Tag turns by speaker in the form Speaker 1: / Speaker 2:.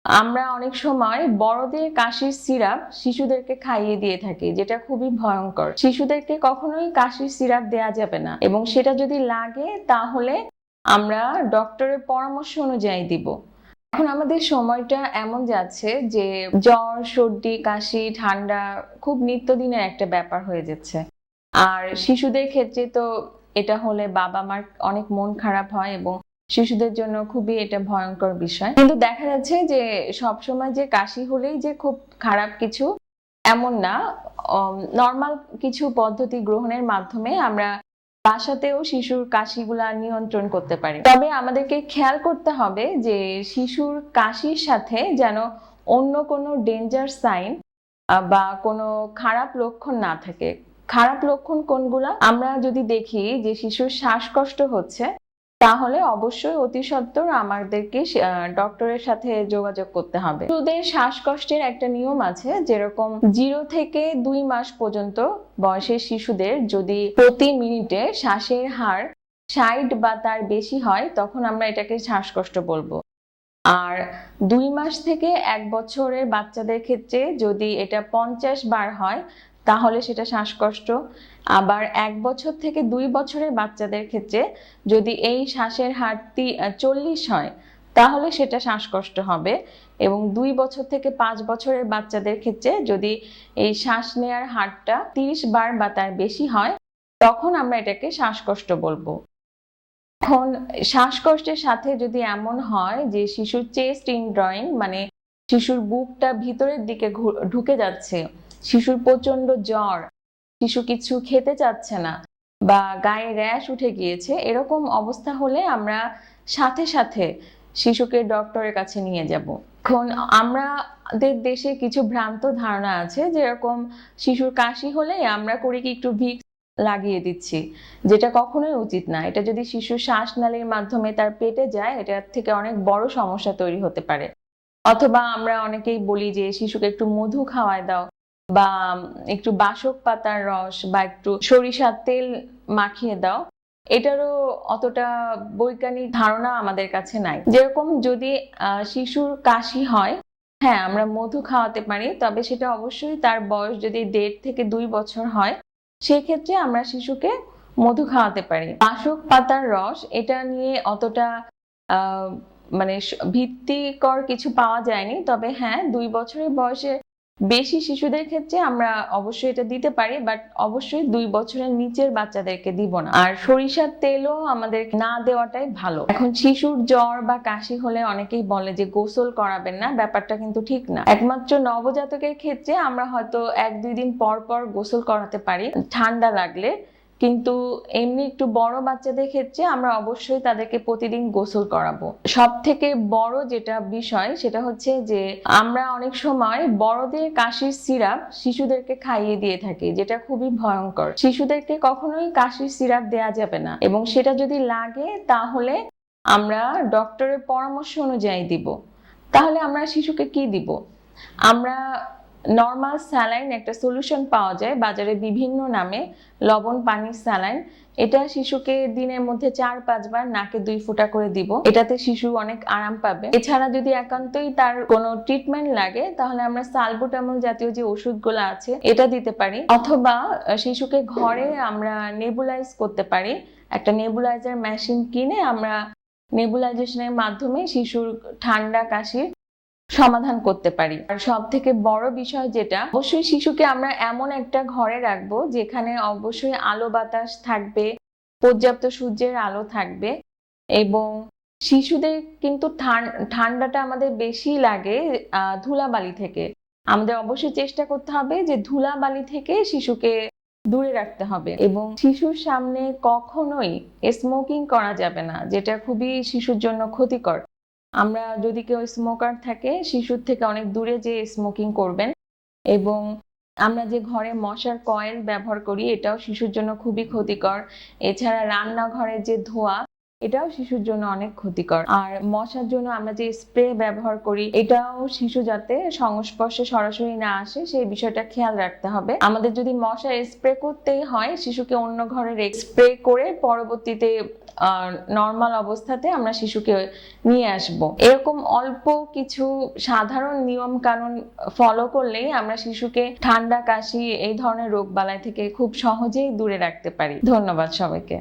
Speaker 1: আমরা অনেক সময় বড়দের কাশির সিরাপ শিশুদেরকে খাইয়ে দিয়ে থাকি, যেটা খুবই ভয়ঙ্কর। শিশুদেরকে কখনোই কাশির সিরাপ দেয়া যাবে না, এবং সেটা যদি লাগে তাহলে আমরা ডক্টরের পরামর্শ অনুযায়ী দিব। এখন আমাদের সময়টা এমন যাচ্ছে যে জ্বর, সর্দি, কাশি, ঠান্ডা খুব নিত্যদিনের একটা ব্যাপার হয়ে যাচ্ছে। আর শিশুদের ক্ষেত্রে তো এটা হলে বাবা মার অনেক মন খারাপ হয়, এবং শিশুদের জন্য খুবই এটা ভয়ঙ্কর বিষয়। কিন্তু দেখা যাচ্ছে যে সবসময় যে কাশি হলেই যে খুব খারাপ কিছু এমন না। নর্মাল কিছু পদ্ধতি গ্রহণের মাধ্যমে আমরা বাসাতেও শিশুর কাশিগুলা নিয়ন্ত্রণ করতে পারি। তবে আমাদেরকে খেয়াল করতে হবে যে শিশুর কাশির সাথে যেন অন্য কোনো ডেঞ্জার সাইন বা কোনো খারাপ লক্ষণ না থাকে। খারাপ লক্ষণ কোনগুলা? আমরা যদি দেখি যে শিশুর শ্বাসকষ্ট হচ্ছে, তাহলে অবশ্যই অতি সত্বর আমাদেরকে ডক্টরের সাথে যোগাযোগ করতে হবে। শিশুদের শ্বাসকষ্টের একটা নিয়ম আছে, যেরকম 0 থেকে 2 মাস পর্যন্ত বয়সের শিশুদের যদি প্রতি মিনিটে শ্বাসের হার 60 বা তার বেশি হয়, তখন আমরা এটাকে শ্বাসকষ্ট বলবো। আর 2 মাস থেকে 1 বছরের বাচ্চাদের ক্ষেত্রে যদি এটা 50 বার হয়, তাহলে সেটা শ্বাসকষ্ট। আবার 1 বছর থেকে 2 বছরের বাচ্চাদের ক্ষেত্রে যদি এই শ্বাসের হারটি 40 হয়, তাহলে সেটা শ্বাসকষ্ট হবে। এবং 2 বছর থেকে 5 বছরের বাচ্চাদের ক্ষেত্রে যদি এই শ্বাস নেওয়ার হারটা 30 বার বা তার বেশি হয়, তখন আমরা এটাকে শ্বাসকষ্ট বলবো। এখন শ্বাসকষ্টের সাথে যদি এমন হয় যে শিশুর চেস্ট ইনড্রয়িং, মানে শিশুর বুকটা ভিতরের দিকে ঢুকে যাচ্ছে, শিশুর প্রচন্ড জ্বর, শিশু কিছু খেতে চাচ্ছে না, বা গায়ে র্যাশ উঠে গিয়েছে, এরকম অবস্থা হলে আমরা সাথে সাথে শিশুকে ডক্টরের কাছে নিয়ে যাব। এখন আমাদের দেশে কিছু ভ্রান্ত ধারণা আছে, যেরকম শিশুর কাশি হলে আমরা করি কি একটু ভিক্স লাগিয়ে দিচ্ছি, যেটা কখনোই উচিত না। এটা যদি শিশুর শ্বাসনালীর মাধ্যমে তার পেটে যায়, এটার থেকে অনেক বড় সমস্যা তৈরি হতে পারে। অথবা আমরা অনেকেই বলি যে শিশুকে একটু মধু খাওয়ায় দাও, বা একটু বাসক পাতার রস বা একটু সরিষার তেল মাখিয়ে দাও। এটারও অতটা বৈজ্ঞানিক ধারণা আমাদের কাছে নাই। যেরকম যদি শিশুর কাশি হয়, হ্যাঁ আমরা মধু খাওয়াতে পারি, তবে সেটা অবশ্যই তার বয়স যদি 1.5 থেকে 2 বছর হয়, সেক্ষেত্রে আমরা শিশুকে মধু খাওয়াতে পারি। বাসক পাতার রস, এটা নিয়ে অতটা মানে ভিত্তিকর কিছু পাওয়া যায়নি, তবে হ্যাঁ 2 বছরের বয়সে বেশি শিশুদের ক্ষেত্রে আমরা অবশ্যই এটা দিতে পারি, বাট অবশ্যই 2 বছরের নিচের বাচ্চাদেরকে দিব না। আর সরিষার তেলও আমাদের না দেওয়াটাই ভালো। এখন শিশুর জ্বর বা কাশি হলে অনেকেই বলে যে গোসল করাবেন না, ব্যাপারটা কিন্তু ঠিক না। একমাত্র নবজাতকের ক্ষেত্রে আমরা হয়তো 1-2 দিন পর পর গোসল করাতে পারি ঠান্ডা লাগলে, কিন্তু এমনি একটু বড় বাচ্চাদের ক্ষেত্রে আমরা অবশ্যই তাদেরকে প্রতিদিন গোসল করাবো। সব থেকে বড় যেটা বিষয় সেটা হচ্ছে যে আমরা অনেক সময় বড়দের কাশির সিরাপ শিশুদেরকে খাইয়ে দিয়ে থাকি, যেটা খুবই ভয়ঙ্কর। শিশুদেরকে কখনোই কাশির সিরাপ দেয়া যাবে না, এবং সেটা যদি লাগে তাহলে আমরা ডক্টরের পরামর্শ অনুযায়ী দিব। তাহলে আমরা শিশুকে কি দিব? আমরা নর্মাল স্যালাইন একটা সলিউশন পাওয়া যায় বাজারে বিভিন্ন নামে, লবণ পানির স্যালাইন। এটা শিশুকে দিনের মধ্যে 4-5 বার নাকে 2 ফোঁটা করে দিব, এটাতে শিশু অনেক আরাম পাবে। এছাড়া যদি একান্তই তার কোনো ট্রিটমেন্ট লাগে, তাহলে আমরা সালবুটামল জাতীয় যে ওষুধগুলো আছে এটা দিতে পারি, অথবা শিশুকে ঘরে আমরা নেবুলাইজ করতে পারি। একটা নেবুলাইজার মেশিন কিনে আমরা নেবুলাইজেশনের মাধ্যমে শিশুর ঠান্ডা কাশির সমাধান করতে পারি। আর সব থেকে বড় বিষয় যেটা, অবশ্যই শিশুকে আমরা এমন একটা ঘরে রাখবো যেখানে অবশ্যই আলো বাতাস থাকবে, পর্যাপ্ত সূর্যের আলো থাকবে। এবং শিশুদের কিন্তু ঠান্ডাটা আমাদের বেশি লাগে ধুলাবালি থেকে। আমাদের অবশ্যই চেষ্টা করতে হবে যে ধুলাবালি থেকে শিশুকে দূরে রাখতে হবে, এবং শিশুর সামনে কখনোই স্মোকিং করা যাবে না, যেটা খুবই শিশুর জন্য ক্ষতিকর। আমরা যদি কেউ স্মোকার থাকে, শিশুর থেকে অনেক দূরে যে স্মোকিং করবেন। এবং আমরা যে ঘরে মশার কয়েল ব্যবহার করি, এটাও শিশুর জন্য খুবই ক্ষতিকর। এছাড়া রান্নাঘরের যে ধোঁয়া, এটাও শিশুর জন্য অনেক ক্ষতিকর। আর মশার জন্য আমরা যে স্প্রে ব্যবহার করি, এটাও শিশু যাতে সংস্পর্শে সরাসরি না আসে সেই বিষয়টা খেয়াল রাখতে হবে। আমাদের যদি মশা স্প্রে করতেই হয়, শিশুকে অন্য ঘরে স্প্রে করে পরবর্তীতে নর্মাল অবস্থাতে আমরা শিশুকে নিয়ে আসব। এরকম অল্প কিছু সাধারণ নিয়ম কানুন ফলো করলেই আমরা শিশুকে ঠান্ডা, কাশি এই ধরনের রোগ বালাই থেকে খুব সহজেই দূরে রাখতে পারি। ধন্যবাদ সবাইকে।